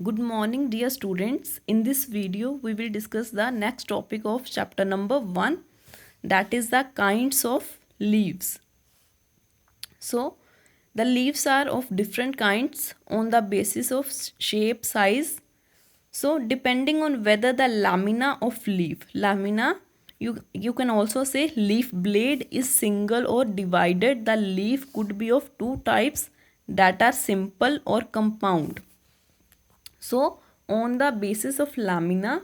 Good morning, dear students. In this video, we will discuss the next topic of chapter number 1, that is the kinds of leaves. So, the leaves are of different kinds on the basis of shape, size. So, depending on whether the lamina of leaf, you can also say leaf blade is single or divided. The leaf could be of two types that are simple or compound. So, on the basis of lamina,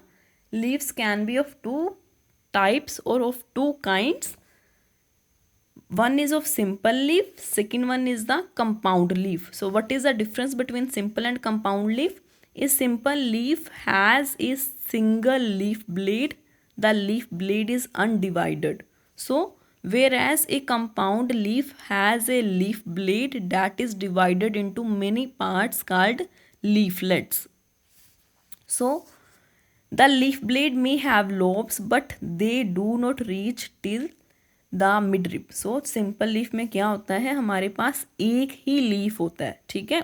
leaves can be of two types or of two kinds. One is of simple leaf, second one is the compound leaf. So, what is the difference between simple and compound leaf? A simple leaf has a single leaf blade. The leaf blade is undivided. So, whereas a compound leaf has a leaf blade that is divided into many parts called leaflets. So, the leaf blade may have lobes but they do not reach till the midrib. So, simple leaf में क्या होता है, हमारे पास एक ही leaf होता है, ठीक है।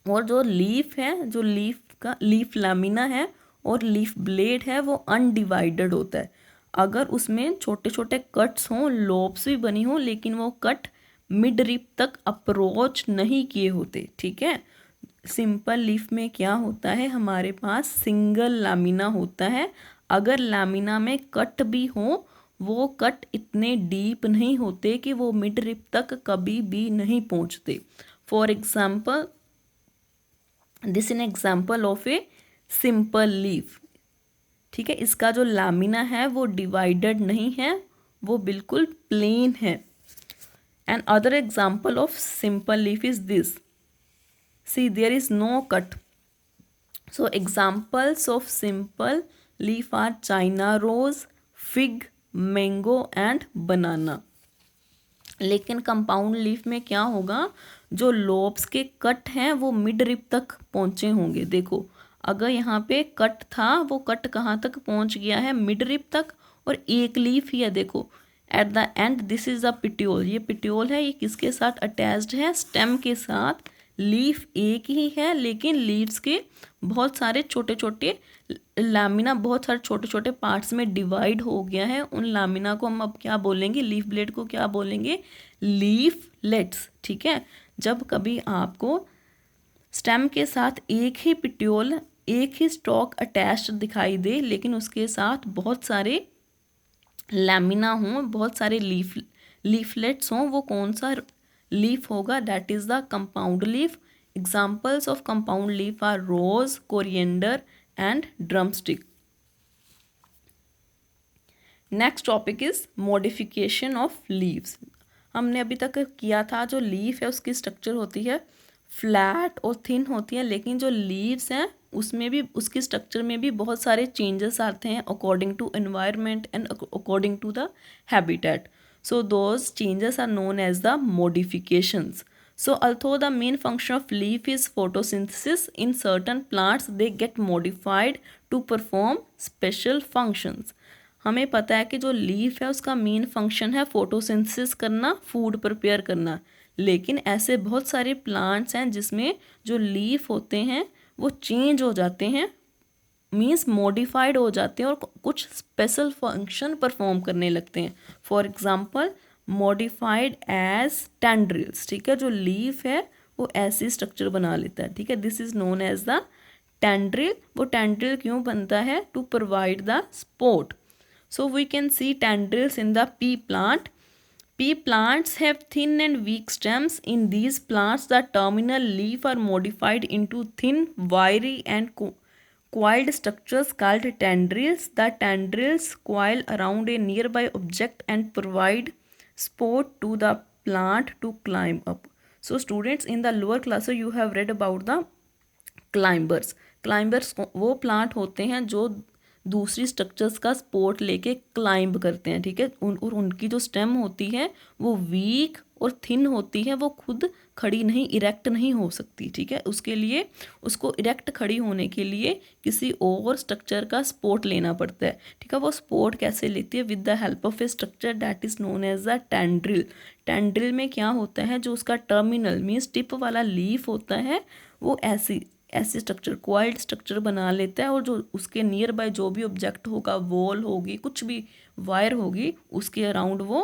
और जो लीफ है, जो लीफ लैमिना है और लीफ ब्लेड है, वो अनडिवाइडेड होता है। अगर उसमें छोटे छोटे कट्स हों, लोब्स भी बनी हों, लेकिन वो कट मिड रिप तक अप्रोच नहीं किए होते, ठीक है। सिंपल लीफ में क्या होता है, हमारे पास सिंगल लैमिना होता है। अगर लैमिना में कट भी हो, वो कट इतने डीप नहीं होते कि वो मिड रिप तक कभी भी नहीं पहुंचते। For example, this in example of a simple leaf, ठीक है। इसका जो लैमिना है वो डिवाइडेड नहीं है, वो बिल्कुल प्लेन है। And other example of simple leaf is this, see there is no cut. So examples of simple leaf are china rose, fig, mango and banana. लेकिन कंपाउंड लीफ में क्या होगा, जो लोब्स के कट हैं वो मिड रिप तक पहुंचे होंगे। देखो, अगर यहाँ पे कट था, वो कट कहाँ तक पहुंच गया है, मिड रिप तक। और एक लीफ ही है, देखो at the end this is the petiole. ये पिट्योल है, ये किसके साथ अटैच्ड है, स्टेम के साथ। लीफ एक ही है, लेकिन लीव्स के बहुत सारे छोटे छोटे लैमिना बहुत सारे छोटे छोटे पार्ट्स में डिवाइड हो गया है। उन लैमिना को हम अब क्या बोलेंगे, लीफ ब्लेड को क्या बोलेंगे, लीफलेट्स, ठीक है। जब कभी आपको स्टेम के साथ एक ही पिट्योल, एक ही स्टॉक अटैच्ड दिखाई दे, लेकिन उसके साथ बहुत सारे लैमिना हों, बहुत सारे लीफलेट्स हों, वो कौन सा लीफ होगा, that is the compound leaf. Examples of compound leaf are rose, coriander and drumstick. Next topic is modification of leaves. हमने अभी तक किया था, जो लीफ है उसकी स्ट्रक्चर होती है फ्लैट और थिन होती है, लेकिन जो लीव्स हैं उसमें भी, उसकी स्ट्रक्चर में भी बहुत सारे चेंजेस आते हैं according to environment and according to the habitat. So those changes are known as the modifications. So although the main function of leaf is photosynthesis, in certain plants they get modified to perform special functions. हमें पता है कि जो leaf है उसका main function है photosynthesis करना, food prepare करना, लेकिन ऐसे बहुत सारे प्लांट्स हैं जिसमें जो लीफ होते हैं वो चेंज हो जाते हैं, मीन्स मॉडिफाइड हो जाते हैं और कुछ स्पेशल फंक्शन परफॉर्म करने लगते हैं। For example, modified as tendrils, ठीक है। जो लीफ है वो ऐसी स्ट्रक्चर बना लेता है, ठीक है। This is known as the tendril. वो टेंड्रिल क्यों बनता है, to provide the support. So we can see tendrils in the pea plant. Pea plants have thin and weak stems. In these plants, the terminal leaf are modified into thin, wiry and coiled structures called tendrils. The tendrils coil around a nearby object and provide support to the plant to climb up. So students, in the lower classes you have read about the climbers. Climbers वो plant होते हैं जो दूसरी structures का support लेके climb करते हैं, ठीक है। और उनकी जो स्टेम होती है वो वीक और थिन होती है, वो खुद खड़ी नहीं, इरेक्ट नहीं हो सकती, ठीक है। उसके लिए, उसको इरेक्ट खड़ी होने के लिए किसी और स्ट्रक्चर का सपोर्ट लेना पड़ता है, ठीक है। वो सपोर्ट कैसे लेती है, with the help of a structure that is known as the tendril. Tendril में क्या होता है, जो उसका टर्मिनल मीन्स टिप वाला लीफ होता है वो ऐसी ऐसे स्ट्रक्चर कोइल्ड स्ट्रक्चर बना लेता है और जो उसके नियर बाय जो भी ऑब्जेक्ट होगा, वॉल होगी, कुछ भी वायर होगी, उसके अराउंड वो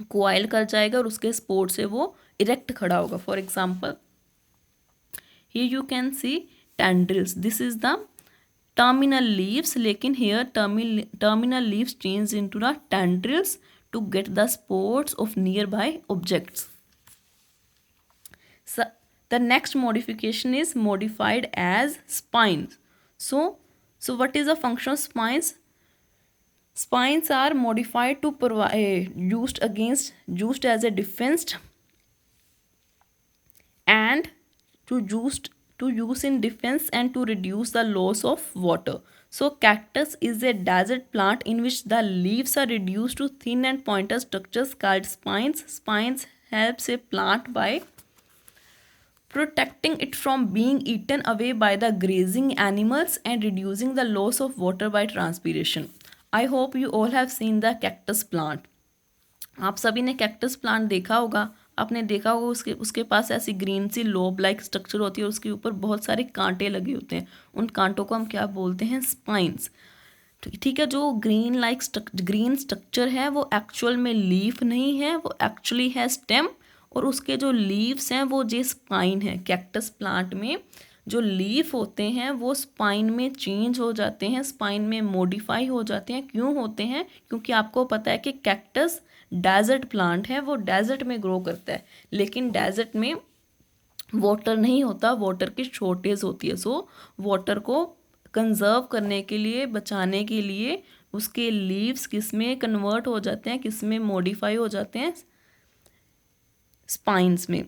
कोइल कर जाएगा और उसके सपोर्ट से वो इरेक्ट खड़ा होगा. For example here you can see tendrils. This is the terminal leaves, लेकिन here terminal leaves change into the tendrils to get the supports of nearby objects. So the next modification is modified as spines. So what is the function of spines? Spines are modified to provide used as a defense and to use in defense and to reduce the loss of water. So cactus is a desert plant in which the leaves are reduced to thin and pointed structures called spines. Spines helps a plant by protecting it from being eaten away by the grazing animals and reducing the loss of water by transpiration. I hope you all have seen the cactus plant. आप सभी ने cactus plant देखा होगा. आपने देखा होगा उसके पास ऐसी ग्रीन सी लोब लाइक स्ट्रक्चर होती है और उसके ऊपर बहुत सारे कांटे लगे होते हैं. उन कांटों को हम क्या बोलते हैं? स्पाइंस. ठीक है. जो ग्रीन स्ट्रक्चर है वो एक्चुअल में लीफ नहीं है, वो एक्चुअली है स्टेम, और उसके जो लीव्स हैं वो जे स्पाइन है. कैक्टस प्लांट में जो लीफ होते हैं वो स्पाइन में चेंज हो जाते हैं, स्पाइन में मॉडिफाई हो जाते हैं. क्यों होते हैं? क्योंकि आपको पता है कि कैक्टस डेजर्ट प्लांट है, वो डेजर्ट में ग्रो करता है, लेकिन डेजर्ट में वाटर नहीं होता, वाटर की शॉर्टेज होती है. सो वाटर को कंजर्व करने के लिए, बचाने के लिए उसके लीव्स किस में कन्वर्ट हो जाते हैं, किस में मॉडिफाई हो जाते हैं? स्पाइंस में.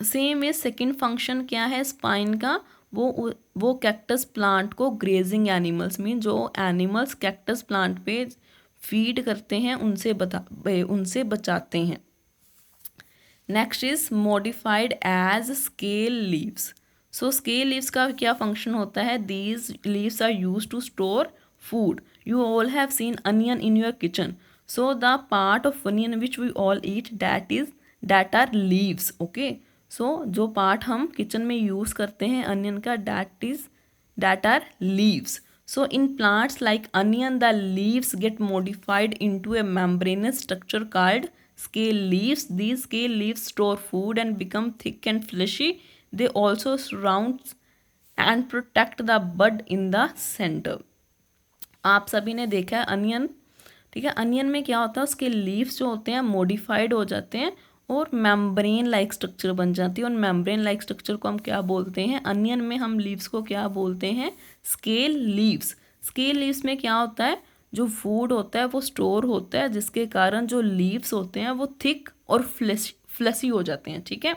सेम है. सेकेंड फंक्शन क्या है स्पाइन का? वो कैक्टस प्लांट को ग्रेजिंग एनिमल्स में, जो एनिमल्स कैक्टस प्लांट पे फीड करते हैं उनसे बचाते हैं. Next is modified as scale leaves. So scale leaves का क्या फंक्शन होता है? These leaves are used to store food. You all have seen onion in your kitchen. So the part of onion which we all eat that are leaves. Okay. So जो part हम kitchen में use करते हैं onion का, that are leaves. So in plants like onion, the leaves get modified into a membranous structure called scale leaves. These scale leaves store food and become thick and fleshy. They also surround and protect the bud in the center. आप सभी ने देखा है onion. ठीक है. Onion में क्या होता है? उसके लीव्स जो होते हैं मॉडिफाइड हो जाते हैं और मेम्ब्रेन लाइक स्ट्रक्चर बन जाती है. और मेम्ब्रेन लाइक स्ट्रक्चर को हम क्या बोलते हैं? अनियन में हम लीव्स को क्या बोलते हैं? Scale leaves. स्केल लीव्स में क्या होता है? जो फूड होता है वो स्टोर होता है, जिसके कारण जो लीव्स होते हैं वो थिक और फ्लेसी हो जाते हैं. ठीक है.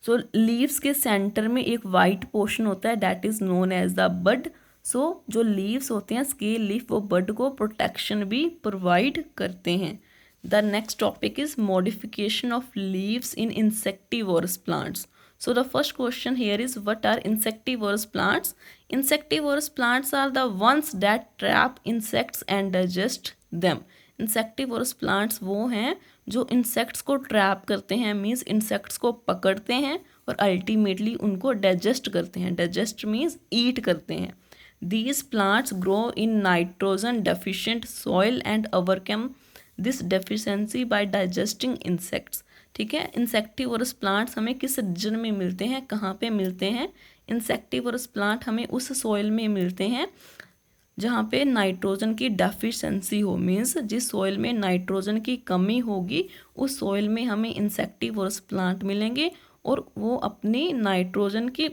सो लीव्स के सेंटर में एक वाइट पोर्शन होता है, that is known as the bud. So जो लीव्स होते हैं स्केल लीफ, वो बड को प्रोटेक्शन भी प्रोवाइड करते हैं. The next topic is modification of leaves in insectivorous plants. So the first question here is, what are insectivorous plants? Insectivorous plants are the ones that trap insects and digest them. Insectivorous plants वो हैं जो insects को trap करते हैं, means insects को पकड़ते हैं और ultimately उनको digest करते हैं. Digest means eat करते हैं. These plants grow in nitrogen deficient soil and overcome this deficiency by digesting insects. ठीक है. इंसेक्टिवोरस प्लांट्स हमें किस रीजन में मिलते हैं, कहाँ पे मिलते हैं? इंसेक्टिवोरस प्लांट हमें उस सॉइल में मिलते हैं जहाँ पे नाइट्रोजन की डेफिशिएंसी हो, मीन्स जिस सॉइल में नाइट्रोजन की कमी होगी उस सॉइल में हमें इंसेक्टिवोरस प्लांट मिलेंगे और वो अपनी नाइट्रोजन की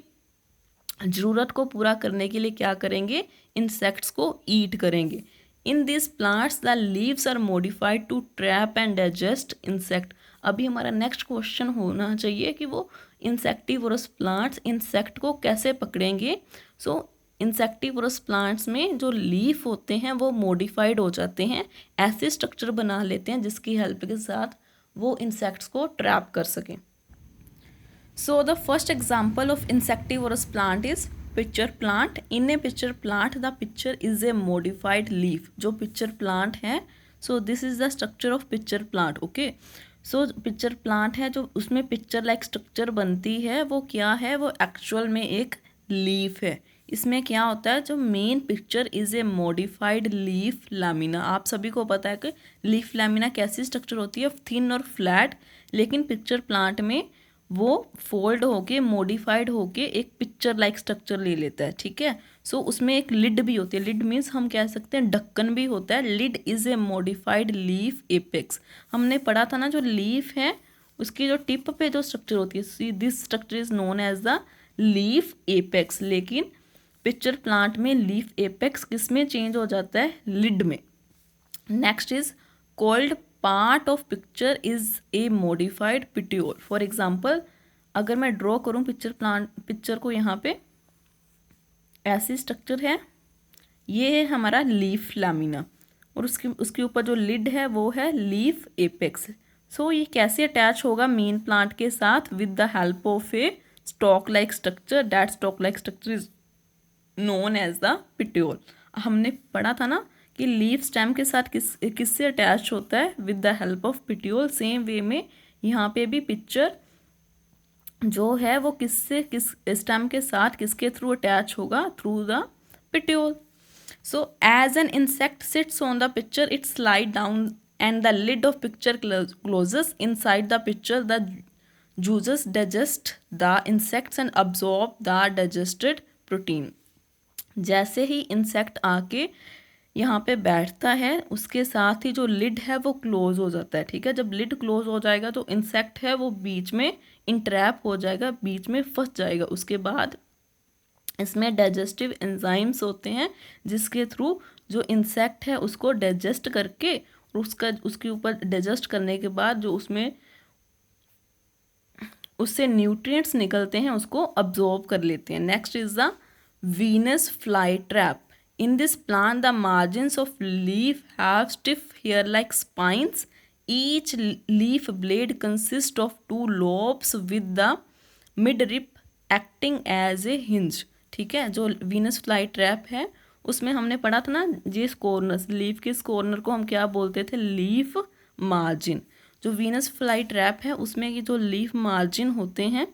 ज़रूरत को पूरा करने के लिए क्या करेंगे? इंसेक्ट्स को ईट करेंगे. In these plants, the leaves are modified to trap and digest insect. अभी हमारा नेक्स्ट क्वेश्चन होना चाहिए कि वो इंसेक्टिवोरस प्लांट्स इंसेक्ट को कैसे पकड़ेंगे. सो इंसेक्टिवोरस प्लांट्स में जो लीफ होते हैं वो मॉडिफाइड हो जाते हैं, ऐसे स्ट्रक्चर बना लेते हैं जिसकी हेल्प के साथ वो इंसेक्ट्स को ट्रैप कर सकें. So the first example of insectivorous plant is pitcher plant. In A pitcher plant the picture is a modified leaf. जो पिक्चर प्लांट है, so this is the structure of pitcher plant. Okay. So pitcher plant है जो उसमें picture like structure बनती है वो क्या है, वो एक्चुअल में एक लीफ है। इसमें क्या होता है, जो main picture is a modified leaf lamina. आप सभी को पता है कि लीफ लैमिना कैसी स्ट्रक्चर होती है, थिन और फ्लैट, लेकिन पिक्चर प्लांट में वो फोल्ड होके मॉडिफाइड होके एक पिक्चर लाइक स्ट्रक्चर ले लेता है, ठीक है। सो उसमें एक लिड भी होती है, लिड मीन्स हम कह सकते हैं ढक्कन भी होता है। Lid is a modified leaf apex. हमने पढ़ा था ना, जो लीफ है उसकी जो टिप पे जो स्ट्रक्चर होती है, this structure is known as the leaf apex. लेकिन पिक्चर प्लांट में लीफ एपेक्स किस में चेंज हो जाता है, लिड में। Next is called part of pitcher is a modified petiole. For example, अगर मैं ड्रॉ करूँ पिक्चर को, यहाँ पे ऐसी स्ट्रक्चर है, ये है हमारा लीफ लैमिना, और उसके ऊपर जो लिड है वो है लीफ एपेक्स। सो ये कैसे अटैच होगा मेन प्लांट के साथ, with the help of a stalk like structure. That stalk like structure is known as the petiole. हमने पढ़ा था ना कि लीफ स्टेम के साथ किससे अटैच होता है, with the help of petiole. Same way में यहाँ पे भी पिक्चर जो है वो किस स्टेम के साथ किसके थ्रू अटैच होगा, through the petiole. So as an insect sits on the pitcher, it slide down and the lid of picture closes. Inside the picture, the juices digest the insects and absorb the digested protein. जैसे ही insect आके यहाँ पे बैठता है, उसके साथ ही जो lid है वो क्लोज हो जाता है, ठीक है। जब लिड क्लोज हो जाएगा तो इंसेक्ट है वो बीच में इंट्रैप हो जाएगा, बीच में फंस जाएगा। उसके बाद इसमें डाइजेस्टिव एंजाइम्स होते हैं, जिसके थ्रू जो इंसेक्ट है उसको डाइजेस्ट करके, और उसके ऊपर डाइजेस्ट करने के बाद जो उससे न्यूट्रिएंट्स निकलते हैं उसको अब्जॉर्ब कर लेते हैं। Next is the Venus fly trap. In this plant the margins of leaf have stiff hair like spines. Each leaf blade consist of 2 lobes with the midrib acting as a hinge, ठीक है। जो Venus fly trap है उसमें हमने पढ़ा था ना, जिस कॉर्नर लीफ के इस कॉर्नर को हम क्या बोलते थे, लीफ मार्जिन। जो वीनस फ्लाई ट्रैप है उसमें ये जो लीफ मार्जिन होते हैं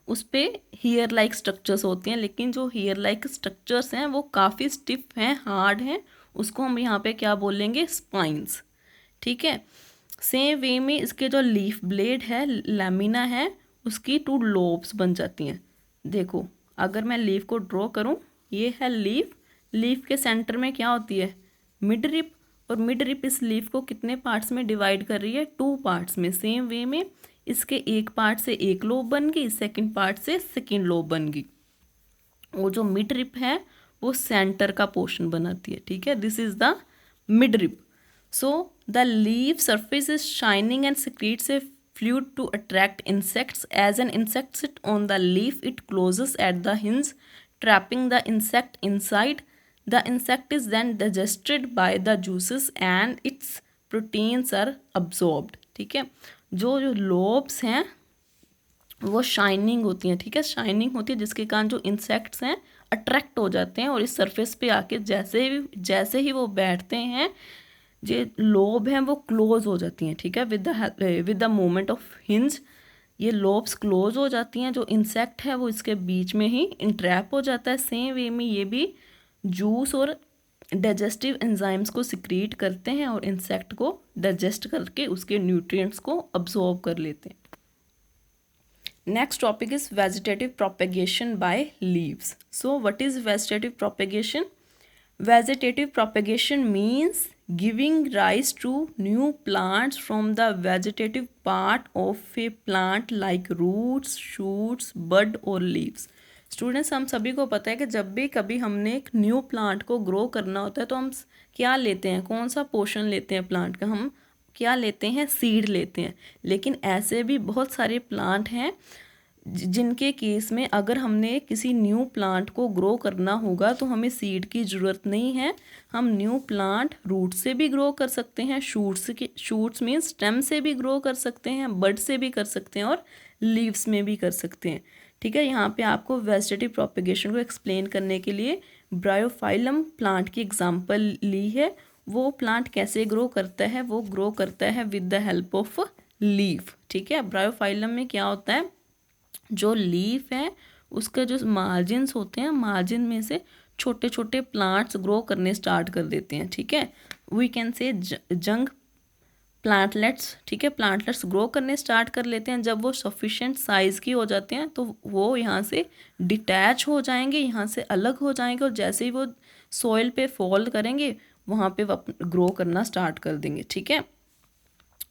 उस पे हेयर लाइक स्ट्रक्चर्स होते हैं, लेकिन जो हेयर लाइक स्ट्रक्चर्स हैं वो काफ़ी स्टिफ हैं, हार्ड हैं, उसको हम यहाँ पे क्या बोलेंगे, स्पाइंस, ठीक है। सेम वे में इसके जो लीफ ब्लेड है, लैमिना है, उसकी 2 lobes बन जाती हैं। देखो, अगर मैं लीफ को ड्रॉ करूँ, ये है लीफ के सेंटर में क्या होती है, मिड रिप, और मिड रिप इस लीफ को कितने पार्ट्स में डिवाइड कर रही है, 2 पार्ट्स में। सेम वे में इसके एक पार्ट से एक लोब बन गई, सेकंड पार्ट से सेकंड लोब बन गई, और जो मिड रिप है वो सेंटर का पोर्शन बनाती है, ठीक है। This is the midrib. So the leaf surface is shining and secretes a fluid to attract insects. As an insect sits on the leaf, it closes at the hinge, trapping the insect inside. The insect is then digested by the juices and its proteins are absorbed, ठीक है। जो lobes हैं वो shining होती हैं, ठीक है, shining होती है, जिसके कारण जो इंसेक्ट्स हैं अट्रैक्ट हो जाते हैं, और इस सरफेस पे आके जैसे ही वो बैठते हैं, जो लोब हैं वो क्लोज हो जाती हैं, ठीक है, with the movement of hinge. ये लोब्स क्लोज हो जाती हैं, जो इंसेक्ट है वो इसके बीच में ही इंट्रैप हो जाता है। सेम वे में ये भी जूस और डाइजेस्टिव एंजाइम्स को सिक्रीट करते हैं और इंसेक्ट को डाइजेस्ट करके उसके न्यूट्रिएंट्स को अब्सॉर्ब कर लेते हैं। Next topic is vegetative propagation by leaves. So what is vegetative propagation? Vegetative propagation means giving rise to new plants from the vegetative part of a plant like roots, shoots, bud or leaves. Students, हम सभी को पता है कि जब भी कभी हमने एक न्यू प्लांट को ग्रो करना होता है तो हम क्या लेते हैं, कौन सा पोर्शन लेते हैं प्लांट का, हम क्या लेते हैं, सीड लेते हैं। लेकिन ऐसे भी बहुत सारे प्लांट हैं जिनके केस में अगर हमने किसी न्यू प्लांट को ग्रो करना होगा तो हमें सीड की ज़रूरत नहीं है। हम न्यू प्लांट रूट से भी ग्रो कर सकते हैं, शूट्स मीन्स स्टेम से भी ग्रो कर सकते हैं, बड से भी कर सकते हैं, और लीव्स में भी कर सकते हैं, ठीक है। यहाँ पे आपको वेजिटेटिव प्रोपेगेशन को एक्सप्लेन करने के लिए ब्रायोफाइलम प्लांट की एग्जांपल ली है, वो प्लांट कैसे ग्रो करता है, वो ग्रो करता है with the help of leaf, ठीक है। ब्रायोफाइलम में क्या होता है, जो लीफ है उसका जो मार्जिन्स होते हैं, मार्जिन में से छोटे छोटे प्लांट्स ग्रो करने स्टार्ट कर देते हैं, ठीक है। वी कैन से जंग प्लांटलेट्स, ठीक है, प्लांटलेट्स ग्रो करने स्टार्ट कर लेते हैं। जब वो सफिशेंट साइज़ की हो जाते हैं तो वो यहाँ से डिटैच हो जाएंगे, यहाँ से अलग हो जाएंगे, और जैसे ही वो सॉइल पे फॉल करेंगे वहाँ पे वो ग्रो करना स्टार्ट कर देंगे, ठीक है।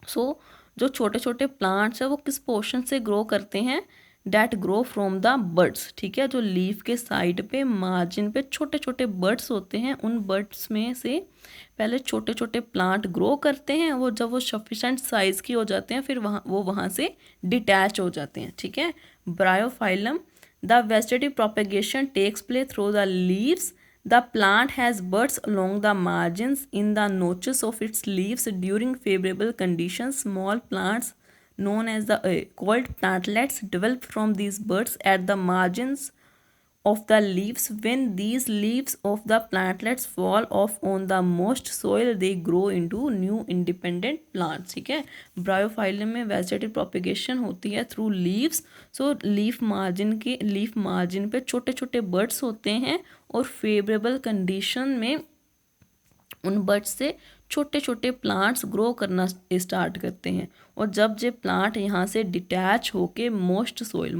सो जो छोटे छोटे प्लांट्स हैं वो किस पोर्शन से ग्रो करते हैं, that grow from the birds, ठीक है। जो लीफ के साइड पे मार्जिन पे छोटे छोटे बर्ड्स होते हैं, उन बर्ड्स में से पहले छोटे छोटे प्लांट ग्रो करते हैं, वो जब वो सफिशेंट साइज़ की हो जाते हैं फिर वहाँ से डिटैच हो जाते हैं, ठीक है। Bryophyllum, the vegetative propagation takes place through the leaves. The plant has buds along the margins in the notches of its leaves during favorable conditions. Small plants known as the called plantlets develop from these buds at the margins of the leaves. When these leaves of the plantlets fall off on the moist soil, they grow into new independent plants, ठीक है। Bryophyllum में vegetative propagation होती है through leaves. सो leaf margin पे छोटे छोटे birds होते हैं, और फेवरेबल कंडीशन में उन बर्ड्स से छोटे छोटे प्लांट्स ग्रो करना स्टार्ट करते हैं। और जब ये प्लांट यहाँ से डिटैच होके मोस्ट सॉइल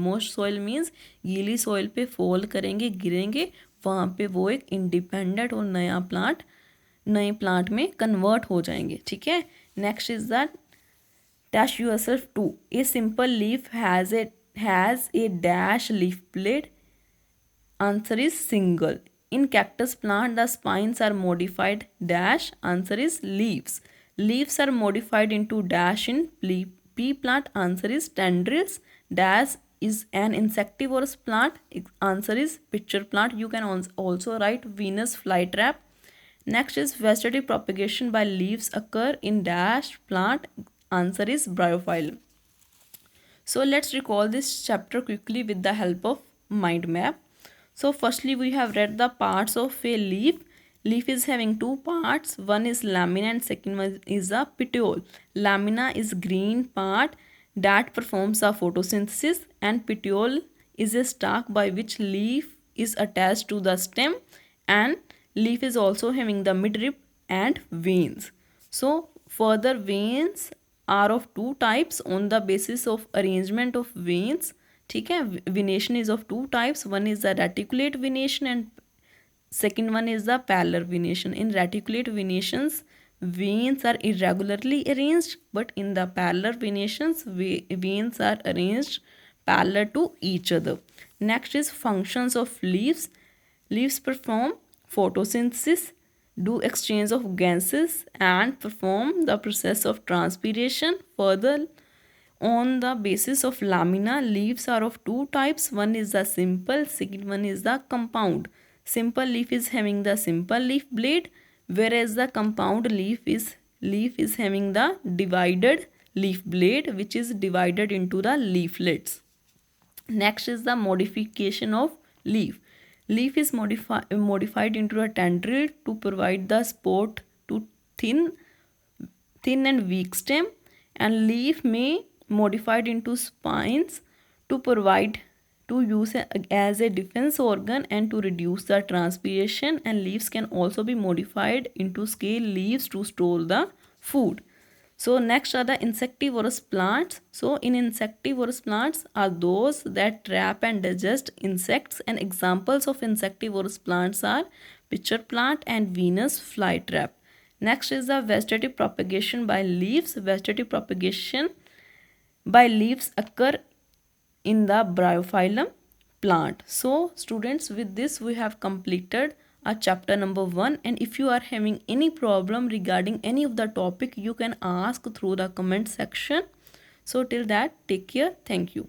मीन्स गीली सॉइल पे फॉल करेंगे, गिरेंगे, वहाँ पे वो एक इंडिपेंडेंट और नए प्लांट में कन्वर्ट हो जाएंगे, ठीक है। Next is that dash yourself to. A simple leaf has a dash leaf blade. Answer is single. In cactus plant, the spines are modified. Dash. Answer is leaves. Leaves are modified into dash in pea plant. Answer is tendrils. Dash is an insectivorous plant. Answer is pitcher plant. You can also write Venus flytrap. Next is vegetative propagation by leaves occur in dash plant. Answer is bryophyllum. So let's recall this chapter quickly with the help of mind map. So firstly we have read the parts of a leaf. Leaf is having two parts. One is lamina and second one is the petiole. Lamina is green part that performs the photosynthesis, and petiole is a stalk by which leaf is attached to the stem, and leaf is also having the midrib and veins. So further veins are of two types on the basis of arrangement of veins, ठीक है। venation is of two types. One is the reticulate venation and second one is the pallar venation. In reticulate venations, veins are irregularly arranged, but in the pallar venations, veins are arranged parallel to each other. Next is functions of leaves. Leaves perform photosynthesis, do exchange of gases, and perform the process of transpiration. Further, on the basis of lamina, leaves are of two types. One is the simple, second one is the compound. Simple leaf is having the simple leaf blade, whereas the compound leaf is having the divided leaf blade, which is divided into the leaflets. Next is the modification of leaf. Leaf is modified into a tendril to provide the support to thin and weak stem, and leaf may modified into spines to use as a defense organ and to reduce the transpiration. And leaves can also be modified into scale leaves to store the food. So next are the insectivorous plants. So in insectivorous plants are those that trap and digest insects, and examples of insectivorous plants are pitcher plant and Venus flytrap. Next is the vegetative propagation by leaves. Vegetative propagation by leaves occur in the bryophyllum plant. So students, with this we have completed our chapter number 1, and if you are having any problem regarding any of the topic, you can ask through the comment section. So till that, take care. Thank you.